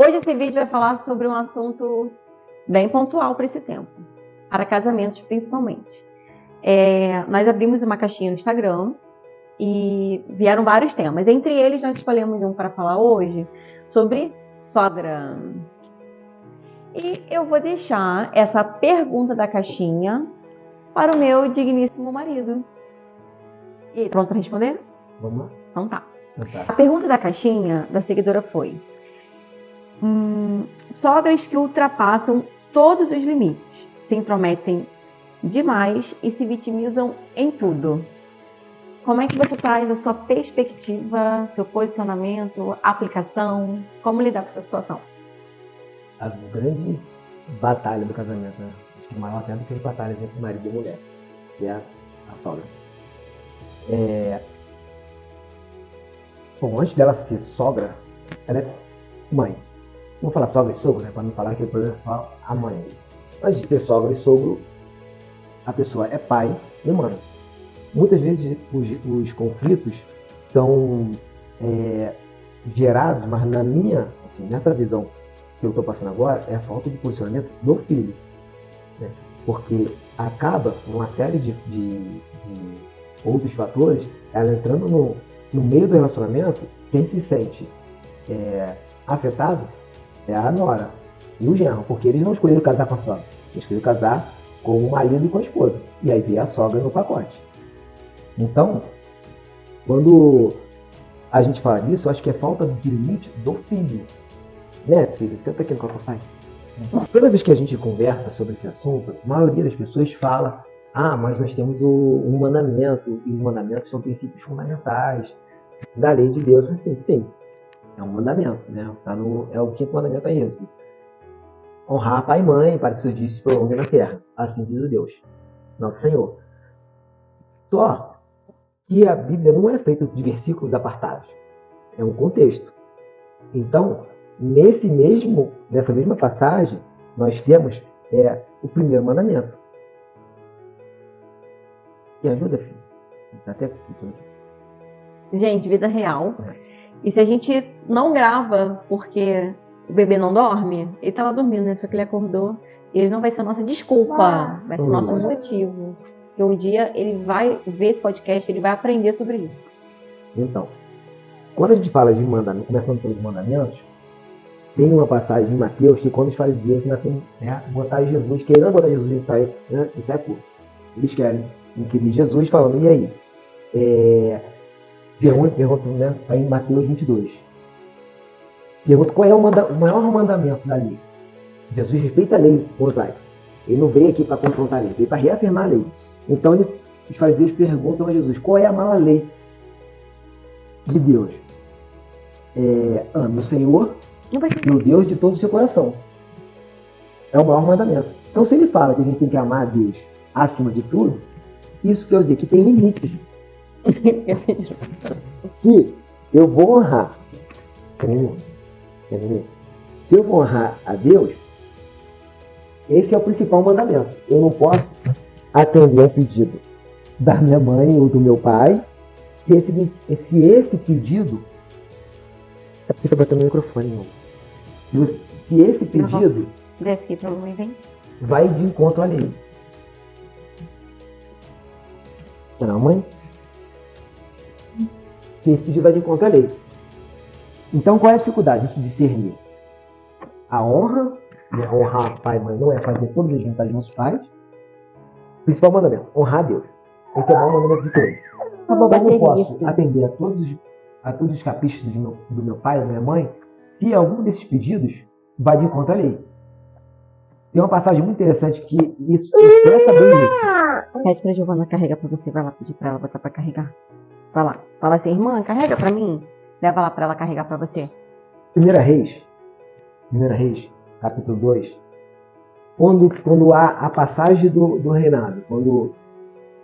Hoje esse vídeo vai falar sobre um assunto bem pontual para esse tempo, para casamentos principalmente. Nós abrimos uma caixinha no Instagram e vieram vários temas. Entre eles, nós escolhemos um para falar hoje sobre sogra. E eu vou deixar essa pergunta da caixinha para o meu digníssimo marido. E pronto para responder? Vamos lá? Então tá. A pergunta da caixinha da seguidora foi: sogras que ultrapassam todos os limites, se intrometem demais e se vitimizam em tudo. Como é que você traz a sua perspectiva, seu posicionamento, aplicação? Como lidar com essa situação? A grande batalha do casamento, né? Acho que maior até do que as batalhas entre marido e mulher, que é a sogra. Bom, antes dela ser sogra, ela é mãe. Vamos falar sogra e sogro, né? Para não falar que o problema é só a mãe. Antes de ser sogra e sogro, a pessoa é pai e mãe. Muitas vezes os conflitos são gerados, mas na minha, assim, nessa visão que eu estou passando agora, é a falta de posicionamento do filho. Né? Porque acaba, uma série de outros fatores, ela entrando no meio do relacionamento, quem se sente afetado é a nora e o genro, porque eles não escolheram casar com a sogra, eles escolheram casar com o marido e com a esposa, e aí veio a sogra no pacote. Então, quando a gente fala disso, eu acho que é falta de limite do filho. Né, filho? Senta aqui no papai. Toda vez que a gente conversa sobre esse assunto, a maioria das pessoas fala: mas nós temos um mandamento, e os mandamentos são princípios fundamentais da lei de Deus. Assim, sim, é um mandamento, né? É o quinto mandamento, é esse: honrar pai e mãe para que seus dias se prolonguem na terra. Assim diz o Deus, nosso Senhor. Só que a Bíblia não é feita de versículos apartados, é um contexto. Então, nessa mesma passagem, nós temos o primeiro mandamento. Me ajuda, filho? Até... Gente, vida real. E se a gente não grava porque o bebê não dorme, ele estava dormindo, né? Só que ele acordou. E ele não vai ser a nossa desculpa, vai ser o nosso motivo. Porque um dia ele vai ver esse podcast, ele vai aprender sobre isso. Então, quando a gente fala de mandamento, começando pelos mandamentos, tem uma passagem em Mateus que quando os fariseus começam botar Jesus, querendo botar Jesus em saia, né? Isso é curto. Eles querem inquirir Jesus falando: e aí? Pergunta, né? Está em Mateus 22. Pergunta: qual é o maior mandamento da lei? Jesus respeita a lei mosaica. Ele não veio aqui para confrontar a lei, veio para reafirmar a lei. Então os fariseus perguntam a Jesus: qual é a maior lei de Deus? Ame o Senhor e o Deus de todo o seu coração. É o maior mandamento. Então, se ele fala que a gente tem que amar a Deus acima de tudo, isso quer dizer que tem limites. Se eu vou honrar, se eu vou honrar a Deus, esse é o principal mandamento. Eu não posso atender ao pedido da minha mãe ou do meu pai, se esse pedido... É porque você está botando no microfone, irmão. Se esse pedido... Desce aqui pra mamãe, vem. Vai de encontro à lei. Não, mãe? Se esse pedido vai de encontro à lei. Então, qual é a dificuldade de discernir? A honra, né? Honrar pai e mãe não é fazer todas as vontades dos nossos pais. Principal mandamento: honrar a Deus. Esse é o maior mandamento de todos. Eu não posso atender a todos os caprichos do meu pai e da minha mãe se algum desses pedidos vai de encontro à lei. Tem uma passagem muito interessante que isso expressa bem isso. Pede pra Giovana carregar pra você, vai lá pedir pra ela botar pra carregar. Vai lá, fala assim: irmã, carrega pra mim. Leva lá pra ela carregar pra você. 1 Reis, capítulo 2, quando há a passagem do reinado, quando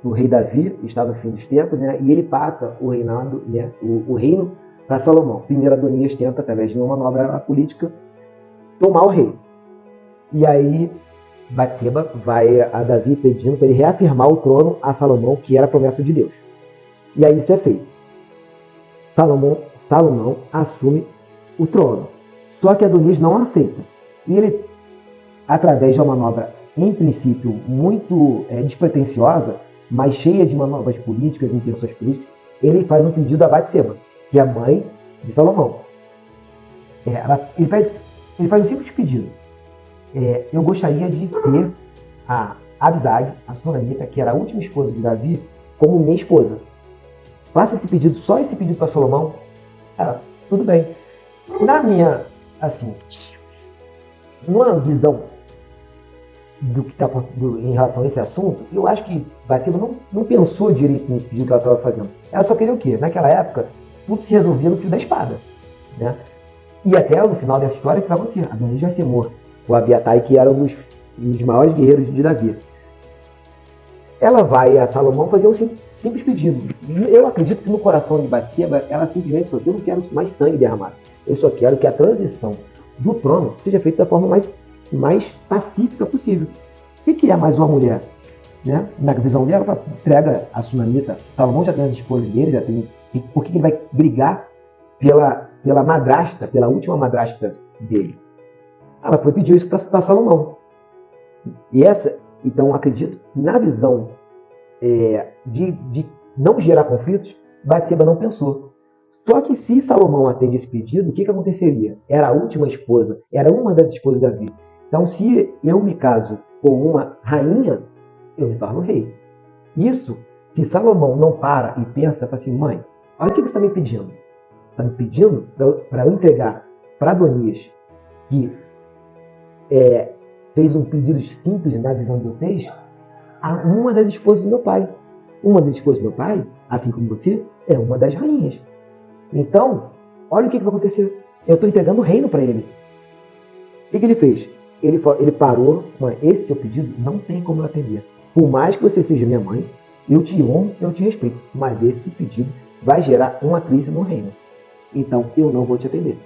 o rei Davi está no fim dos tempos, né, e ele passa o reinado, né, o reino para Salomão. Primeiro Adonias tenta, através de uma manobra política, tomar o reino. E aí Batseba vai a Davi pedindo para ele reafirmar o trono a Salomão, que era a promessa de Deus. E aí isso é feito. Salomão assume o trono. Só que Adonias não aceita. E ele, através de uma manobra, em princípio, muito despretensiosa, mas cheia de manobras políticas, intenções políticas, ele faz um pedido a Batseba, que é a mãe de Salomão. Ele faz um simples pedido. Eu gostaria de ter a Abisag, a sunamita, que era a última esposa de Davi, como minha esposa. Faça esse pedido, só esse pedido para Salomão. Tudo bem. Na minha, assim, numa visão do que está em relação a esse assunto, eu acho que Batseba não pensou direito no pedido que ela estava fazendo. Ela só queria o quê? Naquela época, tudo se resolvia no fio da espada, né? E até no final dessa história, o que vai acontecer? Adonias vai ser morto. O Abiatai, que era um dos maiores guerreiros de Davi. Ela vai a Salomão fazer um simples pedido. E eu acredito que no coração de Batseba, ela simplesmente falou: eu não quero mais sangue derramado. Eu só quero que a transição do trono seja feita da forma mais pacífica possível. O que é mais uma mulher? Né? Na visão dela, ela entrega a sunamita. Salomão já tem as esposas dele, já tem. Por que ele vai brigar pela madrasta, pela última madrasta dele? Ela foi pedir isso para Salomão. E então, acredito que na visão de não gerar conflitos, Batseba não pensou. Só que se Salomão atende esse pedido, o que aconteceria? Era a última esposa, era uma das esposas de Davi. Então, se eu me caso com uma rainha, eu me torno rei. Isso, se Salomão não para e pensa, fala assim: mãe, olha o que você está me pedindo. Está me pedindo para eu entregar para Adonias, que fez um pedido simples na visão de vocês, a uma das esposas do meu pai. Uma das esposas do meu pai, assim como você, é uma das rainhas. Então, olha o que vai acontecer. Eu estou entregando o reino para ele. O que ele fez? Ele parou: mãe, esse seu pedido não tem como eu atender. Por mais que você seja minha mãe, eu te honro, eu te respeito, mas esse pedido vai gerar uma crise no reino. Então, eu não vou te atender.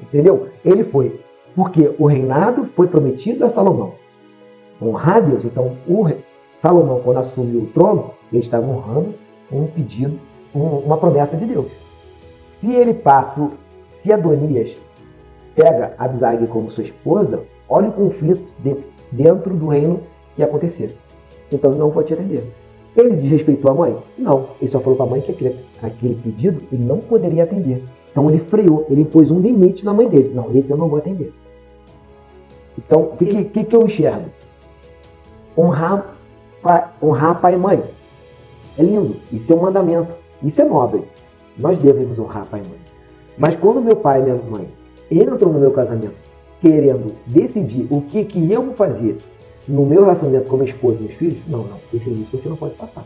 Entendeu? Ele foi. Porque o reinado foi prometido a Salomão. Honrar a Deus. Então, Salomão, quando assumiu o trono, ele estava honrando um pedido, uma promessa de Deus. Se Adonias pega Abisag como sua esposa, olha o conflito dentro do reino que ia acontecer. Então, não vou te atender. Ele desrespeitou a mãe? Não. Ele só falou para a mãe que aquele pedido ele não poderia atender. Então, ele freou, ele impôs um limite na mãe dele. Não, esse eu não vou atender. Então, o que eu enxergo? Honrar pai e mãe. É lindo. Isso é um mandamento. Isso é nobre. Nós devemos honrar pai e mãe. Mas quando meu pai e minha mãe entram no meu casamento querendo decidir o que eu vou fazer no meu relacionamento com minha esposa e meus filhos, não. Esse limite você não pode passar.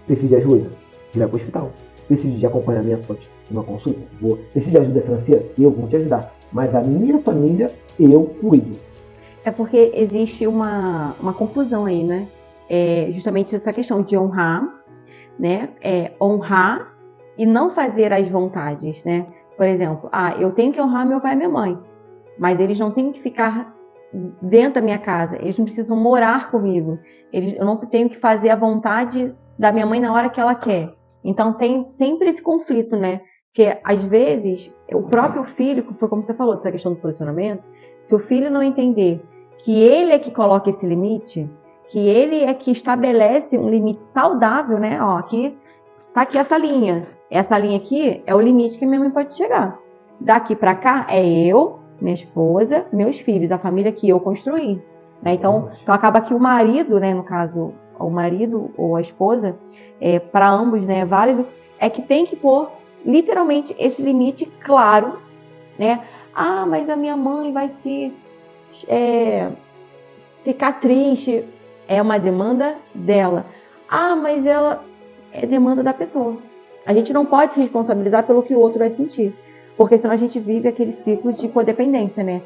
Precisa de ajuda? Vai para o hospital. Precisa de acompanhamento, uma consulta? Vou. Precisa de ajuda financeira? Eu vou te ajudar. Mas a minha família, eu cuido. É porque existe uma confusão aí, né? Justamente essa questão de honrar, né? Honrar e não fazer as vontades, né? Por exemplo, eu tenho que honrar meu pai e minha mãe, mas eles não têm que ficar dentro da minha casa, eles não precisam morar comigo, eu não tenho que fazer a vontade da minha mãe na hora que ela quer. Então tem sempre esse conflito, né? Porque às vezes o próprio filho, como você falou, essa questão do posicionamento, se o filho não entender que ele é que coloca esse limite, que ele é que estabelece um limite saudável, né? Aqui tá aqui essa linha aqui é o limite que minha mãe pode chegar. Daqui para cá é eu, minha esposa, meus filhos, a família que eu construí, né? Então acaba que o marido, né, no caso, o marido ou a esposa, para ambos, né, é válido, é que tem que pôr literalmente esse limite claro, né? Mas a minha mãe vai ficar triste, é uma demanda dela. Mas ela é demanda da pessoa. A gente não pode se responsabilizar pelo que o outro vai sentir, porque senão a gente vive aquele ciclo de codependência, né?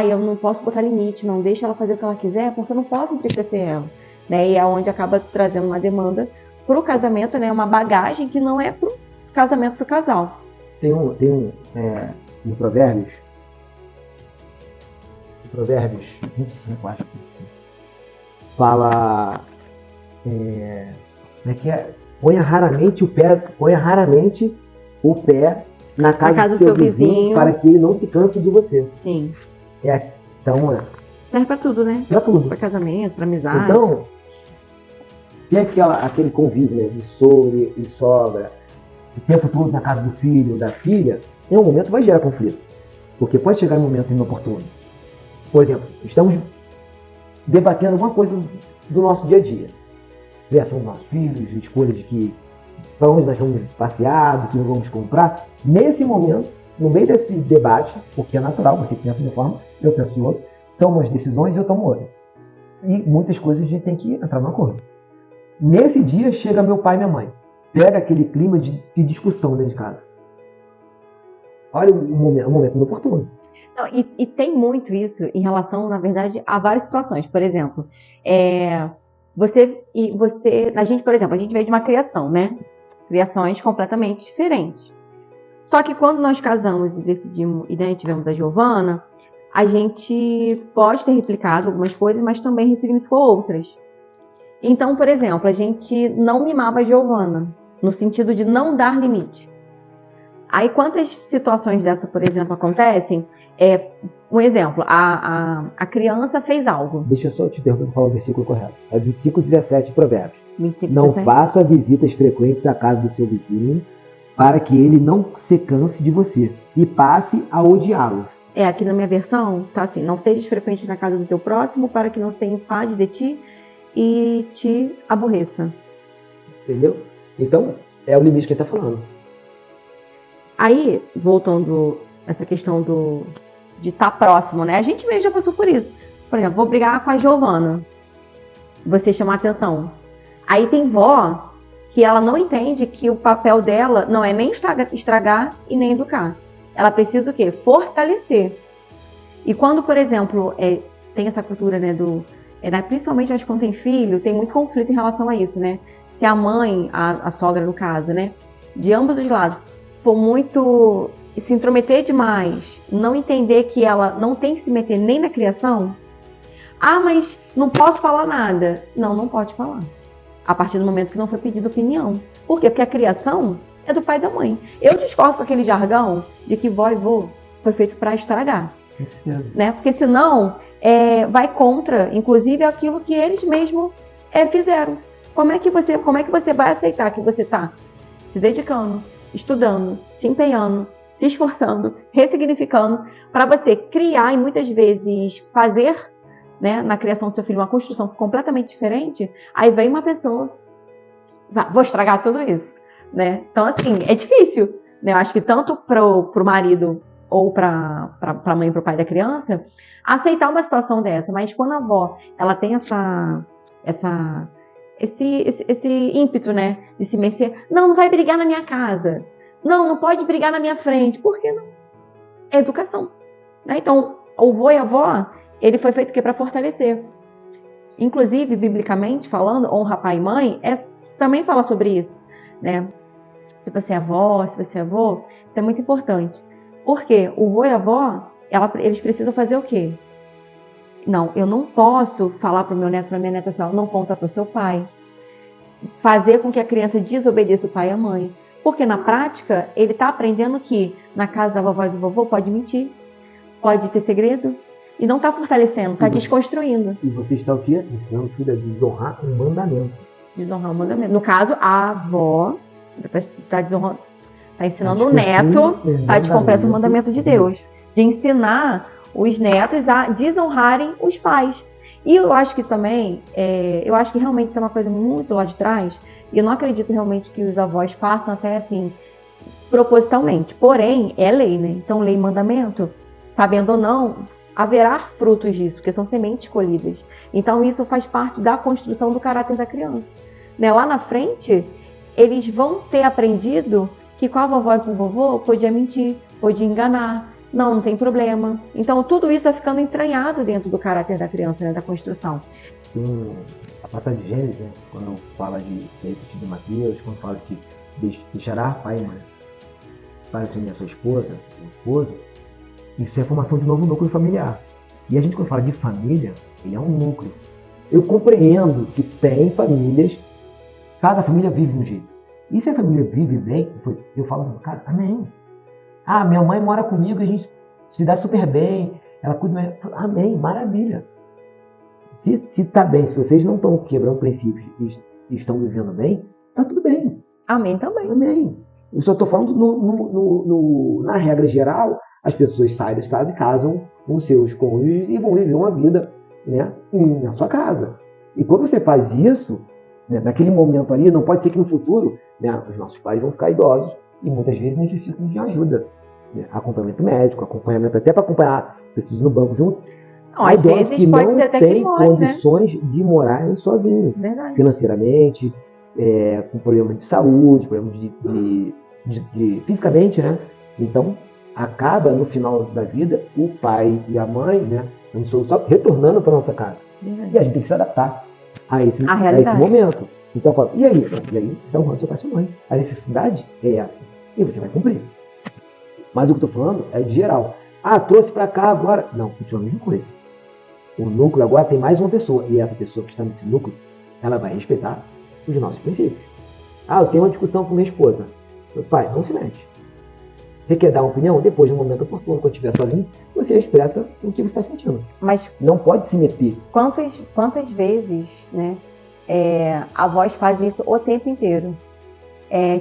Eu não posso botar limite, não deixa ela fazer o que ela quiser, porque eu não posso entristecer ela, né? E é onde acaba trazendo uma demanda para o casamento, né? Uma bagagem que não é para o casamento do casal. Tem em Provérbios 25, acho que 25, fala como é que é? Ponha raramente o pé na casa do seu vizinho, para que ele não se canse de você. Sim. Então, serve pra tudo, né? Pra tudo. Pra casamento, pra amizade. Então, tem aquele convívio, né, de sogro e sogra, o tempo todo na casa do filho ou da filha, em um momento vai gerar conflito. Porque pode chegar um momento inoportuno. Por exemplo, estamos debatendo alguma coisa do nosso dia a dia. Criação dos nossos filhos, escolha de que para onde nós vamos passear, do que nós vamos comprar. Nesse momento, no meio desse debate, porque é natural, você pensa de uma forma, eu penso de outra, tomo as decisões e eu tomo outra. E muitas coisas a gente tem que entrar no acordo. Nesse dia, chega meu pai e minha mãe. Pega aquele clima de discussão dentro de casa. Olha o momento inoportuno. Não, e tem muito isso em relação, na verdade, a várias situações. Por exemplo, a gente, por exemplo, a gente veio de uma criação, né? Criações completamente diferentes. Só que quando nós casamos e decidimos, e daí tivemos a Giovana, a gente pode ter replicado algumas coisas, mas também ressignificou outras. Então, por exemplo, a gente não mimava a Giovana, no sentido de não dar limite. Aí, quantas situações dessa, por exemplo, acontecem? Um exemplo, a criança fez algo. Deixa eu só te interromper para falar o versículo correto. É 25:17 de Provérbios. 25, não faça visitas frequentes à casa do seu vizinho, para que ele não se canse de você e passe a odiá-lo. Aqui na minha versão, tá assim: não sejas frequente na casa do teu próximo, para que não se enfade de ti e te aborreça. Entendeu? Então, é o limite que ele está falando. Aí, voltando essa questão de estar próximo, né? A gente mesmo já passou por isso. Por exemplo, vou brigar com a Giovana. Você chamar atenção. Aí tem vó que ela não entende que o papel dela não é nem estragar e nem educar. Ela precisa o quê? Fortalecer. E quando, por exemplo, tem essa cultura, né, principalmente acho que quando tem filho, tem muito conflito em relação a isso, né? Se a mãe, a sogra no caso, né, de ambos os lados, for muito se intrometer demais, não entender que ela não tem que se meter nem na criação. Mas não posso falar nada. Não pode falar. A partir do momento que não foi pedido opinião. Por quê? Porque a criação é do pai e da mãe. Eu discordo com aquele jargão de que vó e vô foi feito para estragar. Né? Porque senão vai contra, inclusive, aquilo que eles mesmos fizeram. Como é que você vai aceitar que você está se dedicando, estudando, se empenhando, se esforçando, ressignificando, para você criar e muitas vezes fazer, né, na criação do seu filho uma construção completamente diferente? Aí vem uma pessoa, vou estragar tudo isso, né? Então, assim, é difícil, né? Eu acho que tanto pro marido ou para a mãe e para o pai da criança aceitar uma situação dessa, mas quando a avó ela tem esse ímpeto, né, de se mexer, não vai brigar na minha casa, não pode brigar na minha frente, por que não? É educação, né? Então, o vô e a avó, ele foi feito para fortalecer. Inclusive, biblicamente falando, honra pai e mãe também fala sobre isso, né? Se você é avó, se você é avô, isso é muito importante. Porque o vô e a avó, eles precisam fazer o quê? Não, eu não posso falar para o meu neto, para a minha neta assim, não conta para o seu pai. Fazer com que a criança desobedeça o pai e a mãe. Porque na prática, ele está aprendendo que na casa da vovó e do vovô pode mentir, pode ter segredo, e não está fortalecendo, está desconstruindo. E você está o quê? Ensinando o filho a desonrar um mandamento. Desonrar um mandamento. No caso, a avó está ensinando o neto a descompletar o mandamento de Deus. De ensinar os netos a desonrarem os pais. E eu acho que também, eu acho que realmente isso é uma coisa muito lá de trás, e eu não acredito realmente que os avós façam até assim, propositalmente. Porém, é lei, né? Então, lei e mandamento, sabendo ou não, haverá frutos disso, porque são sementes colhidas. Então, isso faz parte da construção do caráter da criança. Né? Lá na frente, eles vão ter aprendido que com a vovó e com o vovô podia mentir, podia enganar. Não tem problema. Então, tudo isso vai ficando entranhado dentro do caráter da criança, né, da construção. A passagem de Gênesis, né, quando fala de repetido Mateus, quando fala que deixará pai e mãe para se unir a sua esposa, o esposo, isso é a formação de um novo núcleo familiar. E a gente, quando fala de família, ele é um núcleo. Eu compreendo que tem famílias, cada família vive de um jeito. E se a família vive bem, eu falo, cara, amém. Ah, minha mãe mora comigo, a gente se dá super bem, ela cuida. Amém, maravilha. Se tá bem, se vocês não estão quebrando princípios e estão vivendo bem, tá tudo bem. Amém também. Amém. Eu só estou falando na regra geral, as pessoas saem das casas e casam com seus cônjuges e vão viver uma vida, né, na sua casa. E quando você faz isso, né, naquele momento ali, não pode ser que no futuro, né, os nossos pais vão ficar idosos e muitas vezes necessitam de ajuda. Né, acompanhamento médico, acompanhamento até para acompanhar, precisam no banco junto. Não, às vezes que pode não ser até têm que morre, condições, né, de morarem sozinhos. Verdade. Financeiramente, com problemas de saúde, problemas fisicamente, né? Então, acaba no final da vida o pai e a mãe, né, só retornando para nossa casa. E a gente tem que se adaptar a esse momento. Então, fala, e aí? E aí você está honrando seu pai e sua mãe. A necessidade é essa. E você vai cumprir. Mas o que eu estou falando é de geral. Ah, trouxe para cá agora. Não, continua a mesma coisa. O núcleo agora tem mais uma pessoa. E essa pessoa que está nesse núcleo, ela vai respeitar os nossos princípios. Ah, eu tenho uma discussão com minha esposa. Meu pai, não se mete. Você quer dar uma opinião? Depois, no momento oportuno, quando estiver sozinho, você expressa o que você está sentindo. Mas não pode se meter. Quantas vezes, né, avós fazem isso o tempo inteiro?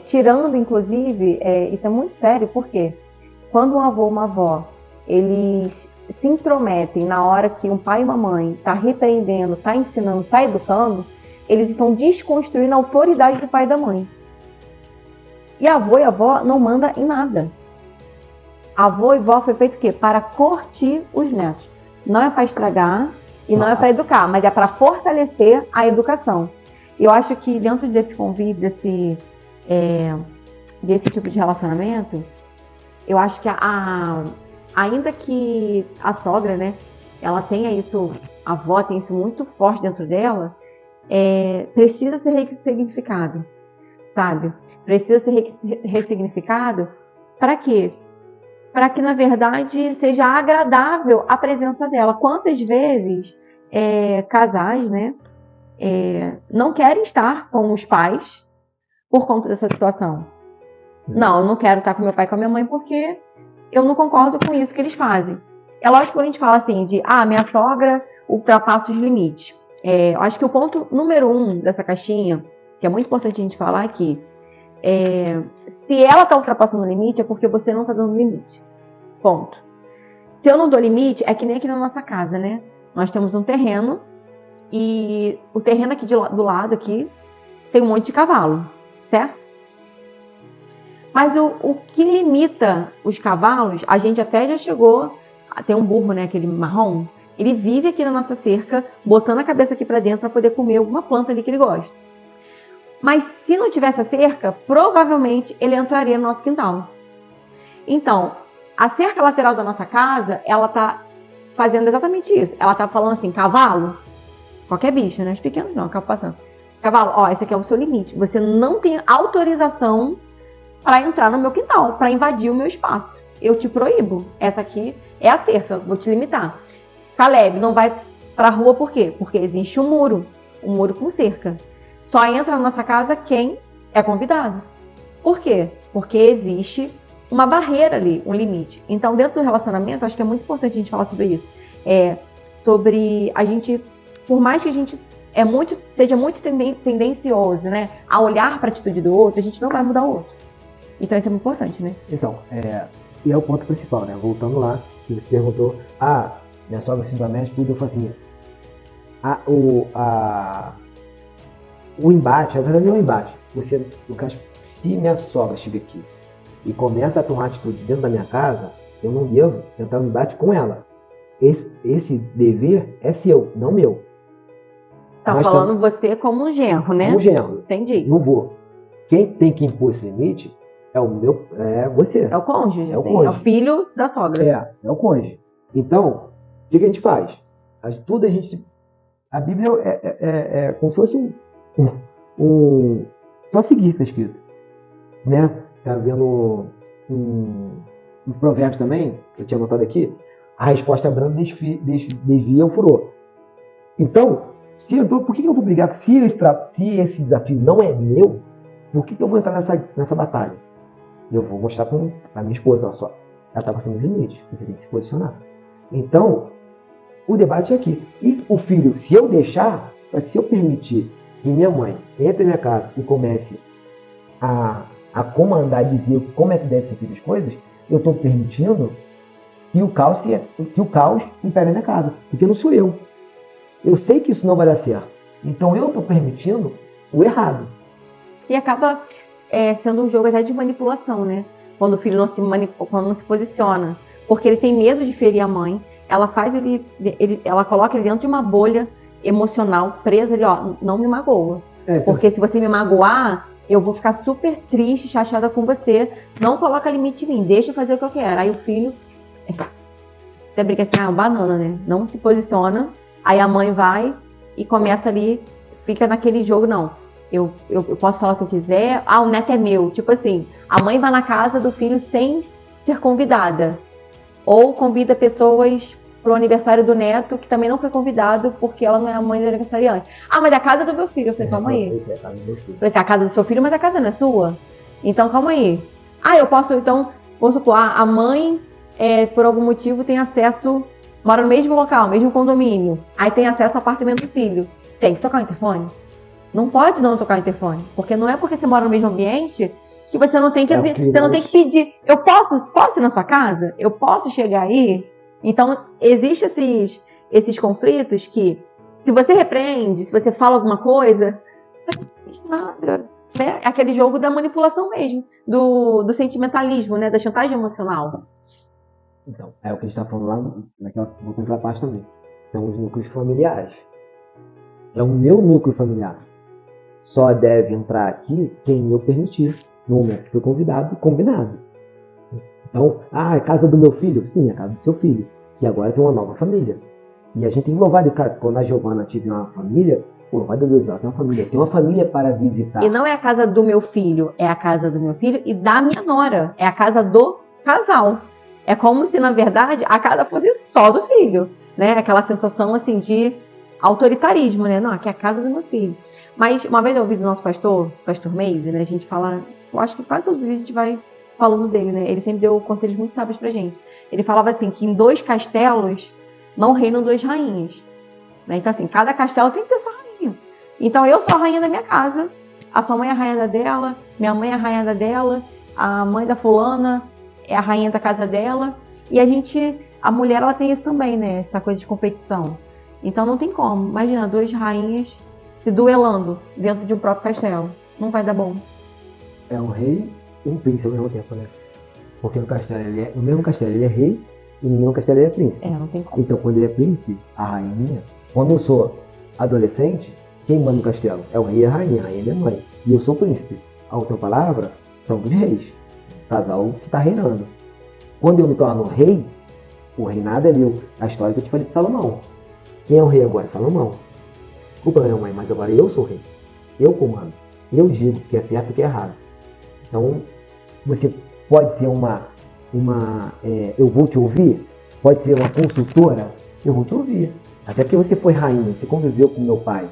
Tirando, inclusive, isso é muito sério, porque quando um avô ou uma avó, eles se intrometem na hora que um pai e uma mãe está repreendendo, está ensinando, está educando, eles estão desconstruindo a autoridade do pai e da mãe. E avô e avó não manda em nada. Avô e vó foi feito o quê? Para curtir os netos. Não é para estragar e não é para educar, mas é para fortalecer a educação. E eu acho que dentro desse convívio, desse tipo de relacionamento, eu acho que ainda que a sogra, né, ela tenha isso, a avó tem isso muito forte dentro dela, precisa ser ressignificado, sabe? Precisa ser ressignificado para quê? Para que, na verdade, seja agradável a presença dela. Quantas vezes casais, né, não querem estar com os pais por conta dessa situação? Não, eu não quero estar com meu pai e com a minha mãe porque eu não concordo com isso que eles fazem. É lógico que quando a gente fala assim de, minha sogra ultrapassa os limites. Eu acho que o ponto número 1 dessa caixinha, que é muito importante a gente falar aqui, se ela está ultrapassando o limite, é porque você não está dando limite. Ponto. Se eu não dou limite, é que nem aqui na nossa casa, né? Nós temos um terreno e o terreno aqui do lado aqui tem um monte de cavalo, certo? Mas o que limita os cavalos, a gente até já chegou, tem um burro, né, aquele marrom, ele vive aqui na nossa cerca, botando a cabeça aqui para dentro para poder comer alguma planta ali que ele gosta. Mas se não tivesse a cerca, provavelmente ele entraria no nosso quintal. Então, a cerca lateral da nossa casa, ela tá fazendo exatamente isso. Ela tá falando assim, cavalo, qualquer bicho, né? Os pequenos não, acaba passando. Cavalo, esse aqui é o seu limite. Você não tem autorização para entrar no meu quintal, para invadir o meu espaço. Eu te proíbo. Essa aqui é a cerca, vou te limitar. Caleb, não vai pra rua por quê? Porque existe um muro com cerca. Só entra na nossa casa quem é convidado. Por quê? Porque existe uma barreira ali, um limite. Então, dentro do relacionamento, acho que é muito importante a gente falar sobre isso. Sobre a gente, por mais que a gente seja muito tendencioso, né, a olhar para a atitude do outro, a gente não vai mudar o outro. Então, isso é muito importante, né? Então, e é o ponto principal, né? Voltando lá, que você perguntou, minha sogra se promete tudo, eu falo assim, o embate, na verdade não é um embate. Se minha sogra chega aqui e começa a tomar atitude dentro da minha casa, eu não devo entrar no embate com ela. Esse dever é seu, não meu. Tá falando você como um genro, né? Como um genro. Entendi. Não vou. Quem tem que impor esse limite é você. É o cônjuge. É o cônjuge. É o filho da sogra. É o cônjuge. Então, o que a gente faz? Tudo a Bíblia é como se fosse só seguir, está escrito. Né? Tá vendo um provérbio também, que eu tinha anotado aqui, a resposta branda desvia o furor. Então, se entrou, por que eu vou brigar? Se esse desafio não é meu, por que eu vou entrar nessa batalha? Eu vou mostrar para minha esposa, olha só, ela está passando os limites, você tem que se posicionar. Então, o debate é aqui. E o filho, se eu deixar, se eu permitir que minha mãe entre na minha casa e comece a comandar e dizer como é que deve ser feito as coisas, eu estou permitindo que o caos impere na minha casa, porque não sou eu. Eu sei que isso não vai dar certo. Então eu estou permitindo o errado. E acaba sendo um jogo até de manipulação, né? Quando o filho quando não se posiciona. Porque ele tem medo de ferir a mãe. Ela coloca ele dentro de uma bolha emocional, presa ali, ó, não me magoa. Porque se você me magoar, eu vou ficar super triste, chateada com você. Não coloca limite em mim, deixa eu fazer o que eu quero. Aí o filho, você brinca assim, banana, né? Não se posiciona. Aí a mãe vai e começa ali, fica naquele jogo, não. Eu posso falar o que eu quiser. O neto é meu. Tipo assim, a mãe vai na casa do filho sem ser convidada. Ou convida pessoas pro aniversário do neto, que também não foi convidado, porque ela não é a mãe do aniversariante. Mas é a casa do meu filho. Eu falei, calma aí. Essa é a casa do meu filho. Eu falei, a casa do seu filho, mas a casa não é sua. Então, calma aí. Eu posso, então, vamos supor, a mãe, por algum motivo, tem acesso, mora no mesmo local, mesmo condomínio. Aí tem acesso ao apartamento do filho. Tem que tocar o interfone? Não pode não tocar o interfone. Porque não é porque você mora no mesmo ambiente que você não tem que, você não tem que pedir. Eu posso ir na sua casa? Eu posso chegar aí? Então, existem esses conflitos que, se você repreende, se você fala alguma coisa, nada. Né? É aquele jogo da manipulação mesmo, do sentimentalismo, né? Da chantagem emocional. Então, é o que a gente está falando lá naquela parte também. São os núcleos familiares. É o meu núcleo familiar. Só deve entrar aqui quem eu permitir. No momento que foi convidado, combinado. Então, é casa do meu filho? Sim, é casa do seu filho. Que agora tem uma nova família. E a gente tem que louvar de casa. Quando a Giovana tiver uma família, louvado Deus, ela tem uma família. Tem uma família para visitar. E não é a casa do meu filho, é a casa do meu filho e da minha nora. É a casa do casal. É como se, na verdade, a casa fosse só do filho. Né? Aquela sensação, assim, de autoritarismo, né? Não, aqui é a casa do meu filho. Mas, uma vez eu ouvi do nosso pastor Meise, né? A gente fala, eu acho que quase todos os vídeos a gente vai falando dele, né? Ele sempre deu conselhos muito sábios pra gente. Ele falava assim, que em 2 castelos não reinam 2 rainhas. Né? Então, assim, cada castelo tem que ter sua rainha. Então, eu sou a rainha da minha casa, a sua mãe é a rainha da dela, minha mãe é a rainha da dela, a mãe da fulana é a rainha da casa dela. E a mulher, ela tem isso também, né? Essa coisa de competição. Então, não tem como. Imagina, 2 rainhas se duelando dentro de um próprio castelo. Não vai dar bom. É um rei e um príncipe ao mesmo tempo, né? Porque no mesmo castelo ele é rei e no mesmo castelo ele é príncipe. Não tem como. Então, quando ele é príncipe, a rainha. Quando eu sou adolescente, quem manda no castelo? É o rei e a rainha é minha mãe. E eu sou príncipe. A outra palavra são dos reis. O casal que está reinando. Quando eu me torno rei, o reinado é meu. A história que eu te falei de Salomão. Quem é o rei agora? Salomão. Desculpa, minha mãe, mas agora eu sou rei. Eu comando. Eu digo o que é certo e o que é errado. Então, você pode ser eu vou te ouvir? Pode ser uma consultora? Eu vou te ouvir. Até porque você foi rainha, você conviveu com meu pai,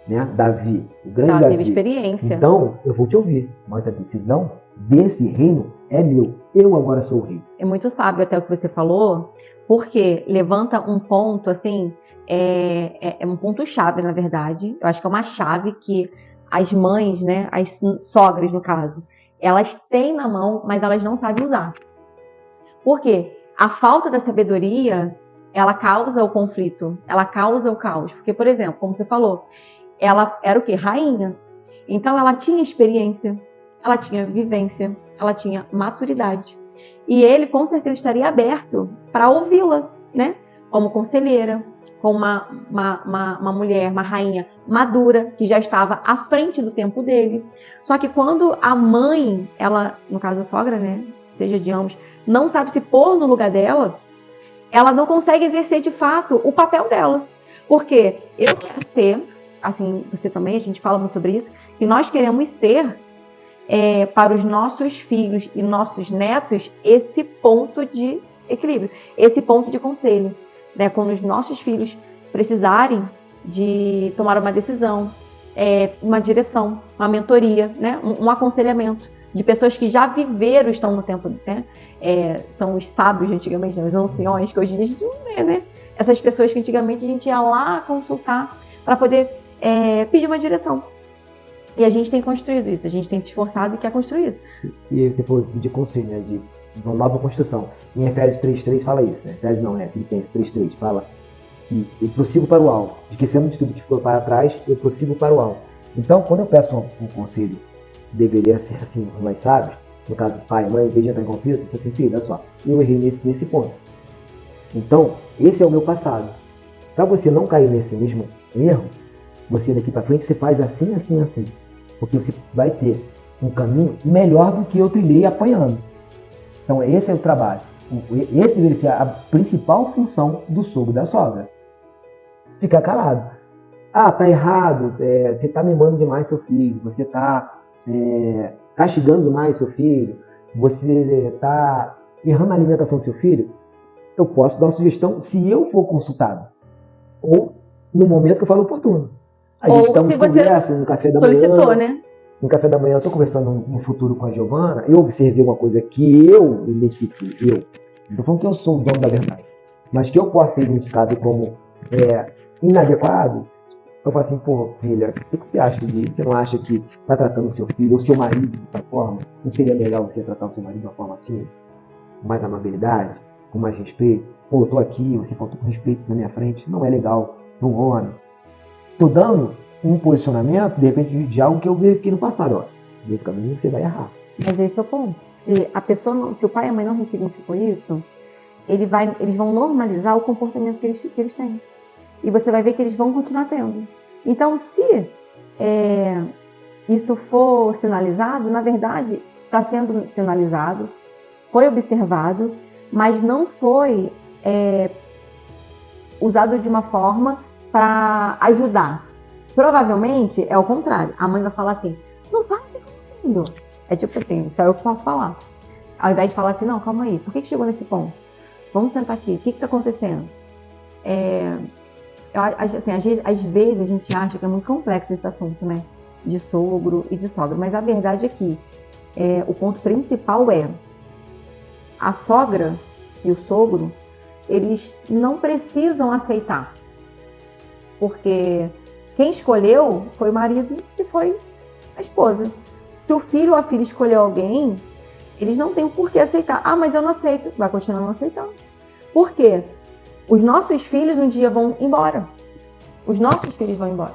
né? Davi, o grande Davi. Teve experiência. Então, eu vou te ouvir. Mas a decisão desse reino é meu. Eu agora sou o rei. É muito sábio até o que você falou, porque levanta um ponto, assim, é um ponto-chave, na verdade. Eu acho que é uma chave que as mães, né, as sogras, no caso, elas têm na mão, mas elas não sabem usar. Por quê? A falta da sabedoria, ela causa o conflito, ela causa o caos. Porque, por exemplo, como você falou, ela era o quê? Rainha. Então, ela tinha experiência, ela tinha vivência, ela tinha maturidade. E ele, com certeza, estaria aberto para ouvi-la, né? Como conselheira, como uma mulher, uma rainha madura, que já estava à frente do tempo dele. Só que quando a mãe, ela, no caso a sogra, né? Seja de ambos, não sabe se pôr no lugar dela, ela não consegue exercer de fato o papel dela. Porque eu quero ser, assim, você também, a gente fala muito sobre isso, que nós queremos ser, para os nossos filhos e nossos netos, esse ponto de equilíbrio, esse ponto de conselho. Né? Quando os nossos filhos precisarem de tomar uma decisão, uma direção, uma mentoria, né? Um aconselhamento, de pessoas que já viveram, estão no tempo, né? São os sábios de antigamente, né? Os anciões, que hoje em dia a gente não vê, né? Essas pessoas que antigamente a gente ia lá consultar para poder pedir uma direção. E a gente tem construído isso, a gente tem se esforçado e quer construir isso. E você falou de conselho, né? De uma nova construção. Em Efésios 3:3 fala isso, né? Efésios não, Filipenses 3:3 fala que eu prossigo para o alto, esquecendo de tudo que ficou para trás, eu prossigo para o alto. Então, quando eu peço um conselho, deveria ser assim, os mais sábios, no caso pai, mãe, em vez de entrar em conflito, eu falo assim, filho, olha só, eu errei nesse ponto. Então, esse é o meu passado. Para você não cair nesse mesmo erro, você daqui para frente, você faz assim, assim, assim. Porque você vai ter um caminho melhor do que eu trilhei apanhando. Então, esse é o trabalho. Esse deveria ser a principal função do sogro e da sogra. Ficar calado. Ah, tá errado, você tá mimando demais seu filho, você tá castigando demais seu filho, você tá errando a alimentação do seu filho. Eu posso dar uma sugestão se eu for consultado. Ou no momento que eu falo oportuno. A gente está nos conversa, no café da manhã. Né? No café da manhã eu estou conversando no futuro com a Giovana, eu observei uma coisa que eu identifiquei, eu. Não estou falando que eu sou o dono da verdade, mas que eu posso ter identificado como inadequado. Eu falo assim, pô, filha, o que você acha disso? Você não acha que está tratando o seu filho ou seu marido dessa forma? Não seria melhor você tratar o seu marido de uma forma assim? Com mais amabilidade, com mais respeito? Pô, eu tô aqui, você faltou com respeito na minha frente, não é legal, não honra. Tô dando um posicionamento, de repente, de algo que eu vi aqui no passado, ó. Nesse caminho você vai errar. Mas esse é o ponto. Se o pai e a mãe não ressignificam isso, eles vão normalizar o comportamento que eles têm. E você vai ver que eles vão continuar tendo. Então, se isso for sinalizado, na verdade, está sendo sinalizado, foi observado, mas não foi usado de uma forma para ajudar. Provavelmente é o contrário. A mãe vai falar assim, não fala assim com o filho. É tipo assim, só eu que posso falar. Ao invés de falar assim, não, calma aí, por que chegou nesse ponto? Vamos sentar aqui, o que está acontecendo? Assim, às vezes a gente acha que é muito complexo esse assunto, né? De sogro e de sogra. Mas a verdade é que o ponto principal é a sogra e o sogro, eles não precisam aceitar. Porque quem escolheu foi o marido e foi a esposa. Se o filho ou a filha escolheu alguém, eles não têm o porquê aceitar. Ah, mas eu não aceito. Vai continuar não aceitando. Por quê? Os nossos filhos um dia vão embora. Os nossos filhos vão embora.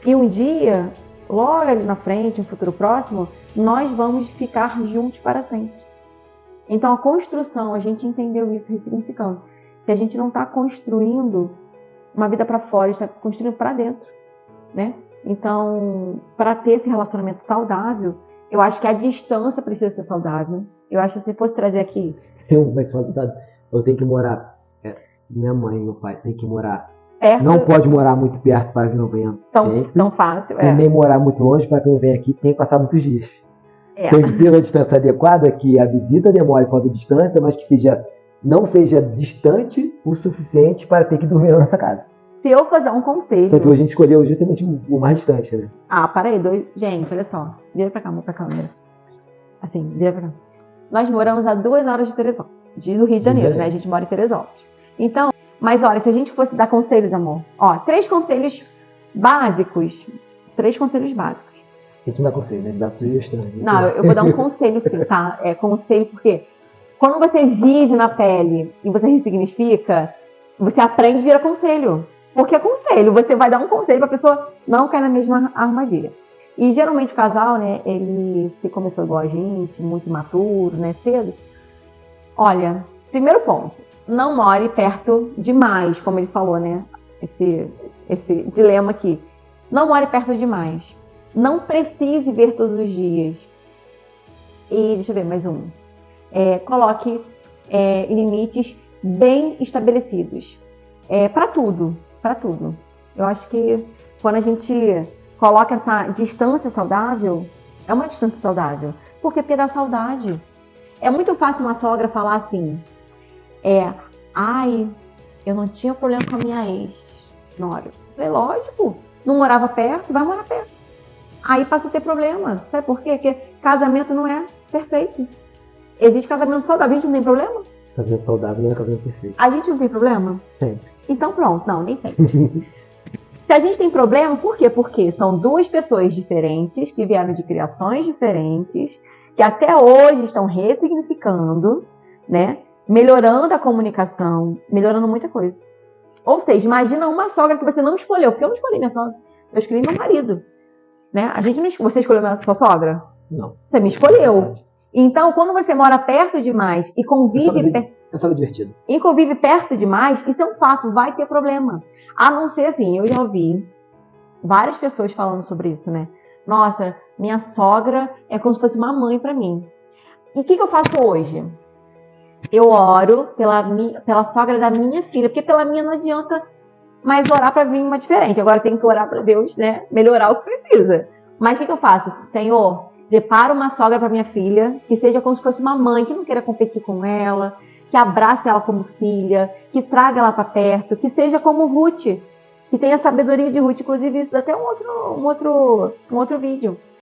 E um dia, logo ali na frente, um futuro próximo, nós vamos ficar juntos para sempre. Então a construção, a gente entendeu isso ressignificando. Que a gente não está construindo uma vida para fora, está construindo para dentro, né? Então, para ter esse relacionamento saudável, eu acho que a distância precisa ser saudável. Eu acho que se fosse trazer aqui... Eu tenho que morar... minha mãe e meu pai têm que morar... Perto, não pode morar muito perto para que não venha tão fácil. E nem morar muito longe para que não venha aqui, tem que passar muitos dias. Tem que ser uma distância adequada, que a visita demore quanto a distância, mas que não seja distante o suficiente para ter que dormir na nossa casa. Se eu fazer um conselho... Só que hoje a gente escolheu justamente o mais distante, né? Ah, para aí, gente, olha só. Vira pra cá, mão pra câmera. Assim, vira pra cá. Nós moramos a 2 horas de Teresópolis, do Rio de Janeiro, né? A gente mora em Teresópolis. Então, mas olha, se a gente fosse dar conselhos, amor, ó, 3 conselhos básicos. 3 conselhos básicos. A gente não dá conselho, né? Dá sugestão. Não, eu vou dar um conselho sim, tá? Conselho porque quando você vive na pele e você ressignifica, você aprende e vira conselho. Porque é conselho, você vai dar um conselho pra pessoa não cair na mesma armadilha. E geralmente o casal, né, ele se começou igual a gente, muito imaturo, né, cedo. Olha, primeiro ponto, não more perto demais, como ele falou, né, esse dilema aqui. Não more perto demais. Não precise ver todos os dias. E deixa eu ver, mais um. Coloque limites bem estabelecidos. Para tudo. Eu acho que quando a gente coloca essa distância saudável, é uma distância saudável. Por quê? Porque dá saudade. É muito fácil uma sogra falar assim, ai, eu não tinha problema com a minha ex. Nora. Eu falei, lógico, não morava perto, vai morar perto. Aí passa a ter problema. Sabe por quê? Porque casamento não é perfeito. Existe casamento saudável, a gente não tem problema? Casamento saudável não é casamento perfeito. A gente não tem problema? Sempre. Então pronto, não, nem sempre. Se a gente tem problema, por quê? Porque são duas pessoas diferentes, que vieram de criações diferentes, que até hoje estão ressignificando, né? Melhorando a comunicação, melhorando muita coisa. Ou seja, imagina uma sogra que você não escolheu, porque eu não escolhi minha sogra, eu escolhi meu marido. Né? A gente não, você escolheu a sua sogra? Não. Você me escolheu. Então, quando você mora perto demais e convive... É só divertido. E convive perto demais, isso é um fato, vai ter problema. A não ser assim, eu já ouvi várias pessoas falando sobre isso, né? Nossa, minha sogra é como se fosse uma mãe pra mim. E o que eu faço hoje? Eu oro pela sogra da minha filha, porque pela minha não adianta mais orar pra vir uma diferente. Agora tem que orar pra Deus, né? Melhorar o que precisa. Mas o que eu faço? Senhor, prepara uma sogra pra minha filha, que seja como se fosse uma mãe, que não queira competir com ela, que abrace ela como filha, que traga ela para perto, que seja como Ruth, que tenha a sabedoria de Ruth. Inclusive, isso dá até um outro vídeo.